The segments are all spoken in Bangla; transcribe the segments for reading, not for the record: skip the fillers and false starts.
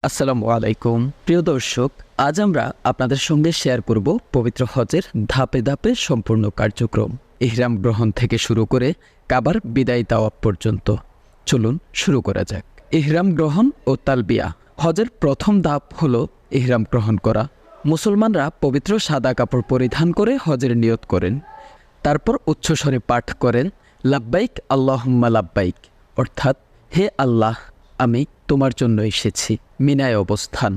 আসসালামু আলাইকুম প্রিয় দর্শক, আজ আমরা আপনাদের সঙ্গে শেয়ার করব পবিত্র হজের ধাপে ধাপে সম্পূর্ণ কার্যক্রম, ইহরাম গ্রহণ থেকে শুরু করে কাবার বিদায় তাওয়াফ পর্যন্ত। চলুন শুরু করা যাক। ইহরাম গ্রহণ ও তালবিয়া। হজের প্রথম ধাপ হলো ইহরাম গ্রহণ করা। মুসলমানরা পবিত্র সাদা কাপড় পরিধান করে হজের নিয়ত করেন। তারপর উচ্চস্বরে পাঠ করেন লাব্বাইক আল্লাহুম্মা লাব্বাইক, অর্থাৎ হে আল্লাহ, আমি তোমার জন্য এসেছি। মিনায় অবস্থান।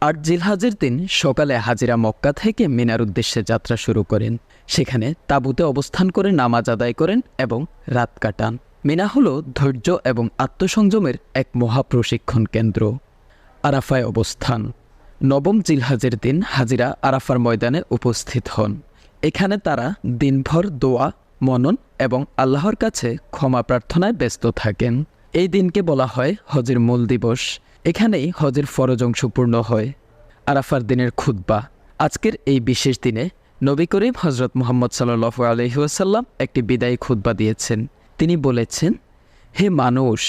৮ জিলহজের দিন সকালে হাজিরা মক্কা থেকে মিনার উদ্দেশ্যে যাত্রা শুরু করেন। সেখানে তাঁবুতে অবস্থান করে নামাজ আদায় করেন এবং রাত কাটান। মিনা হল ধৈর্য এবং আত্মসংযমের এক মহাপ্রশিক্ষণ কেন্দ্র। আরাফায় অবস্থান। ৯ম জিলহজের দিন হাজিরা আরাফার ময়দানে উপস্থিত হন। এখানে তারা দিনভর দোয়া, মনন এবং আল্লাহর কাছে ক্ষমা প্রার্থনায় ব্যস্ত থাকেন। এই দিনকে বলা হয় হজের মূল দিবস। এখানেই হজের ফরজ অংশ পূর্ণ হয়। আরাফার দিনের খুতবা। আজকের এই বিশেষ দিনে নবী করিম হজরত মুহাম্মদ সাল্লাল্লাহু আলাইহি ওয়াসাল্লাম একটি বিদায়ী খুতবা দিয়েছেন। তিনি বলেছেন, হে মানুষ,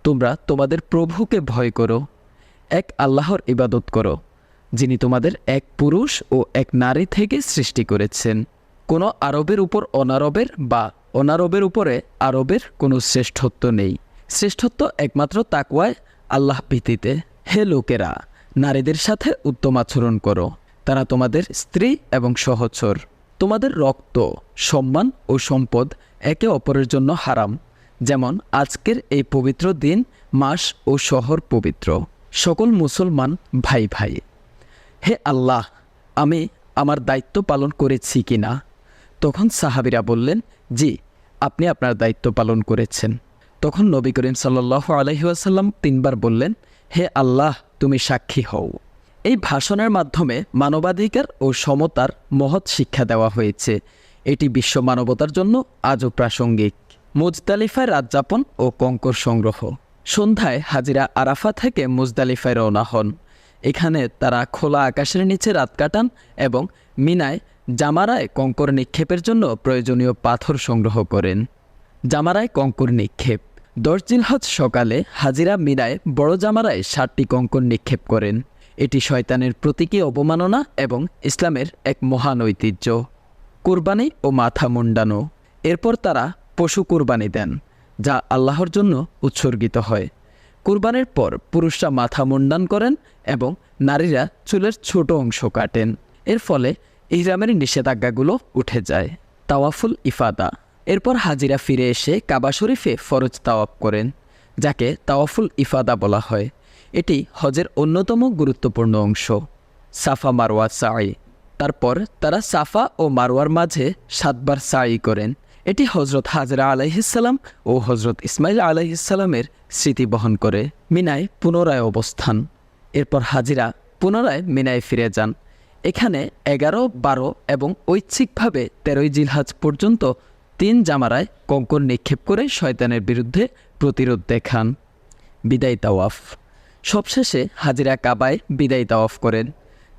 তোমরা তোমাদের প্রভুকে ভয় করো, এক আল্লাহর ইবাদত করো, যিনি তোমাদের এক পুরুষ ও এক নারী থেকে সৃষ্টি করেছেন। কোনো আরবের উপর অনারবের বা অনারবের উপরে আরবের কোনো শ্রেষ্ঠত্ব নেই। শ্রেষ্ঠত্ব একমাত্র তাকওয়ায় আল্লাহ ভীতিতে। হে লোকেরা, নারীদের সাথে উত্তম আচরণ করো, তারা তোমাদের স্ত্রী এবং সহচর। তোমাদের রক্ত, সম্মান ও সম্পদ একে অপরের জন্য হারাম, যেমন আজকের এই পবিত্র দিন, মাস ও শহর পবিত্র। সকল মুসলমান ভাই ভাই। হে আল্লাহ, আমি আমার দায়িত্ব পালন করেছি কি না? তখন সাহাবীরা বললেন, জি, আপনি আপনার দায়িত্ব পালন করেছেন। তখন নবী করিম সাল্লাল্লাহু আলাইহি ওয়াসাল্লাম ৩ বার বললেন, হে আল্লাহ, তুমি সাক্ষী হও। এই ভাষণের মাধ্যমে মানবাধিকার ও সমতার মহৎ শিক্ষা দেওয়া হয়েছে। এটি বিশ্ব মানবতার জন্য আজও প্রাসঙ্গিক। মুজদালিফায় রাতযাপন ও কঙ্কর সংগ্রহ। সন্ধ্যায় হাজিরা আরাফা থেকে মুজদালিফায় রওনা হন। এখানে তারা খোলা আকাশের নিচে রাত কাটান এবং মিনায় জামারায় কঙ্কর নিক্ষেপের জন্য প্রয়োজনীয় পাথর সংগ্রহ করেন। জামারায় কঙ্কর নিক্ষেপ। ১০ জিলহজ সকালে হাজিরা মিনায় বড় জামারায় ৭টি কঙ্কর নিক্ষেপ করেন। এটি শয়তানের প্রতীকী অবমাননা এবং ইসলামের এক মহান ঐতিহ্য। কুরবানি ও মাথা মুন্ডানো। এরপর তারা পশু কুরবানি দেন, যা আল্লাহর জন্য উৎসর্গিত হয়। কুরবানির পর পুরুষরা মাথা মুন্ডান করেন এবং নারীরা চুলের ছোট অংশ কাটেন। এর ফলে ইহরামের নিষেধাজ্ঞাগুলো উঠে যায়। তাওয়াফুল ইফাদা। এরপর হাজিরা ফিরে এসে কাবা শরীফে ফরজ তাওয়াফ করেন, যাকে তাওয়াফুল ইফাদা বলা হয়। এটি হজের অন্যতম গুরুত্বপূর্ণ অংশ। সাফা মারওয়া সাই। তারপর তারা সাফা ও মারওয়ার মাঝে 7 বার সাই করেন। এটি হজরত হাজরা আলাইহিসসালাম ও হজরত ইসমাইল আলাইহিসসালামের স্মৃতি বহন করে। মিনায় পুনরায় অবস্থান। এরপর হাজিরা পুনরায় মিনায় ফিরে যান। এখানে 11, 12 এবং ঐচ্ছিকভাবে 13 জিলহজ পর্যন্ত 3 জামারায় কঙ্কর নিক্ষেপ করে শয়তানের বিরুদ্ধে প্রতিরোধ দেখান। বিদায় তাওয়াফ। সবশেষে হাজিরা কাবায় বিদায় তাওয়াফ করেন,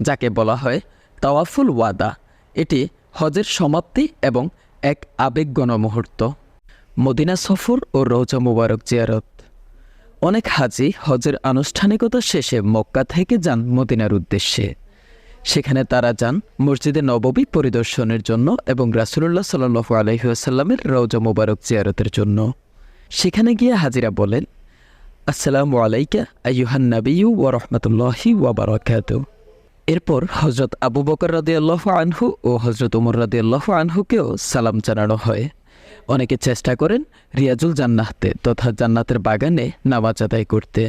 যাকে বলা হয় তাওয়াফুল ওয়াদা। এটি হজের সমাপ্তি এবং এক আবেগঘন মুহূর্ত। মদিনা সফর ও রওজা মুবারক জিয়ারত। অনেক হাজি হজের আনুষ্ঠানিকতা শেষে মক্কা থেকে যান মদিনার উদ্দেশ্যে। সেখানে তারা যান মসজিদে নববী পরিদর্শনের জন্য এবং রাসূলুল্লাহ সাল্লাল্লাহু আলাইহি ওয়াসাল্লামের রওজা মুবারক জিয়ারতের জন্য। সেখানে গিয়ে হাজিরা বলেন, আসসালামু আলাইকা আইয়ুহান নাবিয়্যু ওয়া রাহমাতুল্লাহি ওয়া বারাকাতুহু। এরপর হযরত আবু বকর রাদিয়াল্লাহু আনহু ও হযরত ওমর রাদিয়াল্লাহু আনহুকেও সালাম জানানো হয়। অনেকে চেষ্টা করেন রিয়াজুল জান্নাতে তথা জান্নাতের বাগানে নামাজ আদায় করতে,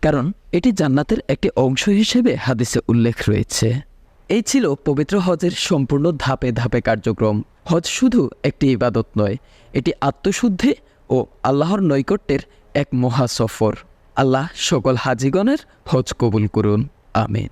কারণ এটি জান্নাতের একটি অংশ হিসেবে হাদিসে উল্লেখ রয়েছে। এই ছিল পবিত্র হজের সম্পূর্ণ ধাপে ধাপে কার্যক্রম। হজ শুধু একটি ইবাদত নয়, এটি আত্মশুদ্ধি ও আল্লাহর নৈকট্যের এক মহা সফর। আল্লাহ সকল হাজিগণের হজ কবুল করুন। আমিন।